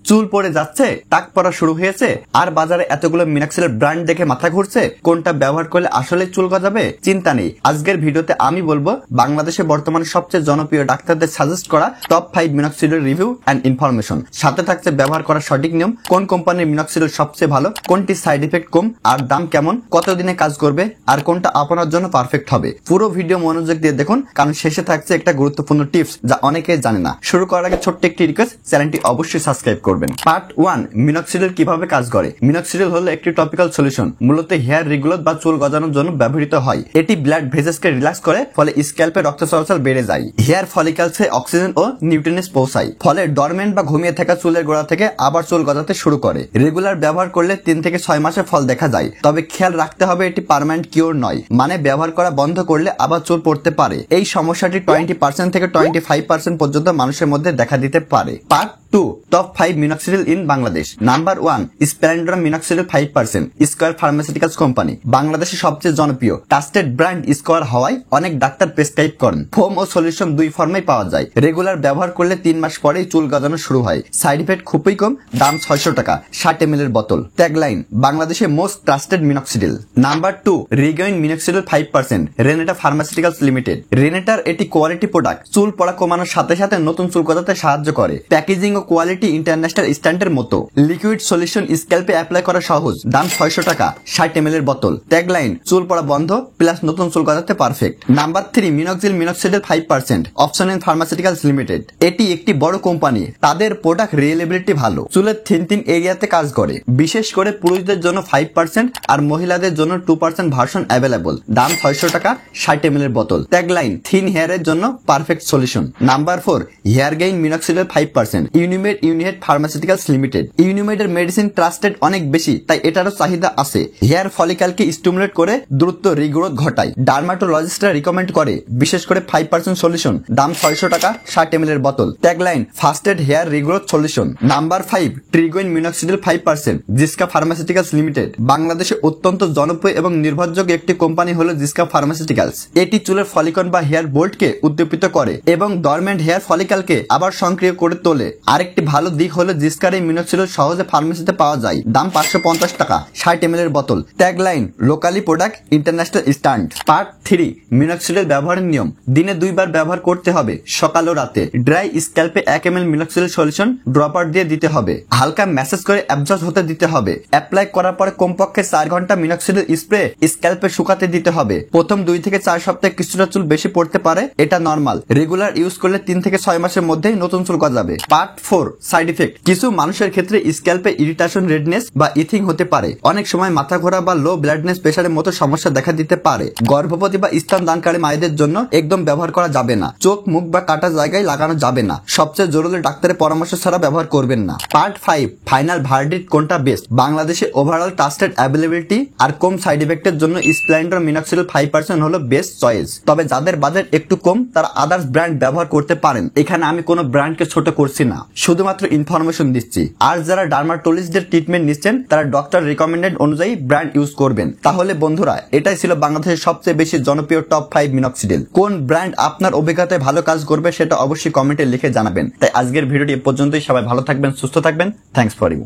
চুল পড়ে যাচ্ছে, টাক পড়া শুরু হয়েছে, আর বাজারে এতগুলো মিনক্সিলের ব্র্যান্ড দেখে মাথা ঘুরছে, কোনটা ব্যবহার করলে আসলে চুল গজাবে? চিন্তা নেই, আজকের ভিডিওতে আমি বলবো বাংলাদেশে বর্তমানে সবচেয়ে জনপ্রিয় ডাক্তারদের সাজেস্ট করা টপ 5 মিনক্সিলের রিভিউ এন্ড ইনফরমেশন। সাথে থাকছে ব্যবহার করার সঠিক নিয়ম, কোন কোম্পানির মিনক্সিল সবচেয়ে ভালো, কোনটি সাইড ইফেক্ট কম আর দাম কেমন, কতদিনে কাজ করবে, আর কোনটা আপনার জন্য পারফেক্ট হবে। পুরো ভিডিও মনোযোগ দিয়ে দেখুন, কারণ শেষে থাকছে একটা গুরুত্বপূর্ণ টিপস যা অনেকে জানে না। শুরু করার আগে ছোট্ট একটি রিকোয়েস্ট, চ্যানেলটি অবশ্যই সাবস্ক্রাইব করবেন। পার্ট 1, মিনক্সিল কিভাবে কাজ করে। মিনক্সিল হলো একটি টপিক্যাল সলিউশন, মূলত হেয়ার রিগ্রোথ বা চুল গজানোর জন্য ব্যবহৃত হয়। এটি ব্লাড ভেসেসকে রিল্যাক্স করে, ফলে স্ক্যাল্পে রক্ত চলাচল বেড়ে যায়, হেয়ার ফলিকলসে অক্সিজেন ও নিউট্রিয়েন্টস পৌঁছায়, ফলে ডরমেন্ট বা ঘুমিয়ে থাকা চুলের গোড়া থেকে আবার চুল গজাতে শুরু করে। রেগুলার ব্যবহার করলে 3 থেকে 6 মাসে ফল দেখা যায়, তবে খেয়াল রাখতে হবে এটি পার্মানেন্ট কিওর নয়, মানে ব্যবহার করা বন্ধ করলে আবার চুল পড়তে পারে। এই সমস্যাটি 20% থেকে 25% পর্যন্ত মানুষের মধ্যে দেখা দিতে পারে। Part 2, top 5 Minoxil in Bangladesh. Number 1, Splendor Minoxil 5%, Square pharmaceuticals company. বাংলাদেশে সবচেয়ে জনপ্রিয় ট্রাস্টেড ব্র্যান্ড স্কয়ার হওয়ায় অনেক ডাক্তার প্রেসক্রাইব করেন। ফোম ও সলিউশন দুই ফর্মেই পাওয়া যায়। রেগুলার ব্যবহার করলে 3 মাস পরেই চুল গজানো শুরু হয়। সাইড ইফেক্ট খুবই কম, দাম 600 টাকা, 60 ml এর বোতল। ট্যাগলাইন, বাংলাদেশে most trusted Minoxil. Number 2, Regain Minoxil 5%, Renata pharmaceuticals limited. রেনেটার এটি কোয়ালিটি প্রোডাক্ট, চুল পড়া কমানোর সাথে সাথে নতুন চুল গজাতে সাহায্য করে। প্যাকেজিং ও কোয়ালিটি ইন্টারন্যাশনাল স্ট্যান্ডার্ডের মতো। লিকুইড সলিউশন স্ক্যাল্পে অ্যাপ্লাই করা সহজ, দাম 600 টাকা, 60 ml এর বোতল। ট্যাগলাইন, চুল পড়া বন্ধ প্লাস নতুন চুল গজাতে perfect. Number 3, Minoxil 5%, Opsonin pharmaceuticals limited. এটি একটি বড় কোম্পানি, তাদের প্রোডাক্ট রিলায়েবিলিটি ভালো, চুলের থিন এরিয়াতে কাজ করে। বিশেষ করে পুরুষদের জন্য 5% আর মহিলাদের জন্য 2% ভার্সন অ্যাভেলেবল, দাম 600 টাকা, 60 ml এর বোতল। ট্যাগলাইন, থিন হেয়ারের জন্য perfect solution. Number 4, hair gain Minoxil 5%, Unimed pharmaceuticals limited. ইউনিমেডের মেডিসিন ট্রাস্টেড অনেক বেশি, তাই এটারও চাহিদা আছে। হেয়ার ফলিকলকে স্টিমুলেট করে দ্রুত রিগ্রোথ ঘটায়। ডার্মাটোলজিস্টরা রিকমেন্ড করে, বিশেষ করে 5% সলিউশন, দাম 600 টাকা, 60 ml এর বোতল। Tagline, fastest hair regrowth solution. Number 5, ট্রিগোইন মিনক্সিল 5%, জিসকা ফার্মাসিউটিক্যালস লিমিটেড। বাংলাদেশে অত্যন্ত জনপ্রিয় এবং নির্ভরযোগ্য একটি কোম্পানি হলো জিসকা ফার্মাসিউটিক্যালস। এটি চুলের ফলিকন বা হেয়ার বোল্টকে উদ্দীপিত করে এবং ডরমেন্ট হেয়ার ফলিকলকে আবার সক্রিয় করে তোলে। আরেকটি ভালো দিক হলো জিসকার এই মিনক্সিল সহজে ফার্মেসিতে পাওয়া যায়, দাম 550 টাকা, 60 ml এর বোতল। Tagline, locally product, international stand. Part 3, মিনক্সিলের ব্যবহারের নিয়ম। দিনে 2 বার ব্যবহার করতে হবে, সকাল ও রাতে। ড্রাই স্ক্যাল্পে 1 ml মিনক্সিল সলিউশন ড্রপার দিয়ে দিতে হবে, হালকা ম্যাসেজ করে অ্যাবজর্ব হতে দিতে হবে। অ্যাপ্লাই করার পরে কমপক্ষে 4 ঘন্টা মিনক্সিল স্প্রে স্ক্যাল্পে শুকাতে দিতে হবে। প্রথম 2 থেকে 4 সপ্তাহে কিছুটা চুল বেশি পড়তে পারে, এটা নরমাল। রেগুলার ইউজ করলে 3 থেকে 6 মাসের মধ্যেই নতুন চুল গজাবে। Part 4, side effect. কিছু মানুষের ক্ষেত্রে স্ক্যাল্পে ইরিটেশন, রেডনেস বা ইথিং হতে পারে। অনেক সময় মাথা ঘোরা বা লো ব্লাডনেস প্রেসারের মতো সমস্যা দেখা দিতে পারে। গর্ভবতী বা স্তন দানকারী মায়েদের জন্য একদম ব্যবহার করা যাবে না। চোখ, মুখ বা কাটা জায়গায় লাগানো যাবে না। সবচেয়ে জরুরি ডাক্তারের পরামর্শ ছাড়া ব্যবহার করবেন না। পার্ট 5, ফাইনাল ভার্ডিক্ট, কোনটা বেস্ট। বাংলাদেশে ওভারঅল ট্রাস্টেড অ্যাভেলেবিলিটি আর কম সাইড ইফেক্টের জন্য স্প্লেন্ডার মিনক্সিল 5% হলো বেস্ট চয়েস। তবে যাদের বাজেট একটু কম তারা আদার্স ব্র্যান্ড ব্যবহার করতে পারেন। এখানে আমি কোনো ব্র্যান্ডকে ছোট করছি না, শুধুমাত্র ইনফরমেশন দিচ্ছি। আর যারা ডার্মাটোলজিস্টদের ট্রিটমেন্ট নিচ্ছেন তারা ডক্টর রিকমেন্ডেড অনুযায়ী ব্র্যান্ড ইউজ করবেন। তাহলে বন্ধুরা, এটাই ছিল বাংলাদেশের সবচেয়ে বেশি জনপ্রিয় টপ 5 মিনক্সিল। কোন ব্র্যান্ড আপনার অভিজ্ঞতায় ভালো কাজ করবে সেটা অবশ্যই কমেন্টে লিখে জানাবেন। তাই আজকের ভিডিওটি এ পর্যন্তই। সবাই ভালো থাকবেন, সুস্থ থাকবেন। Thanks for you.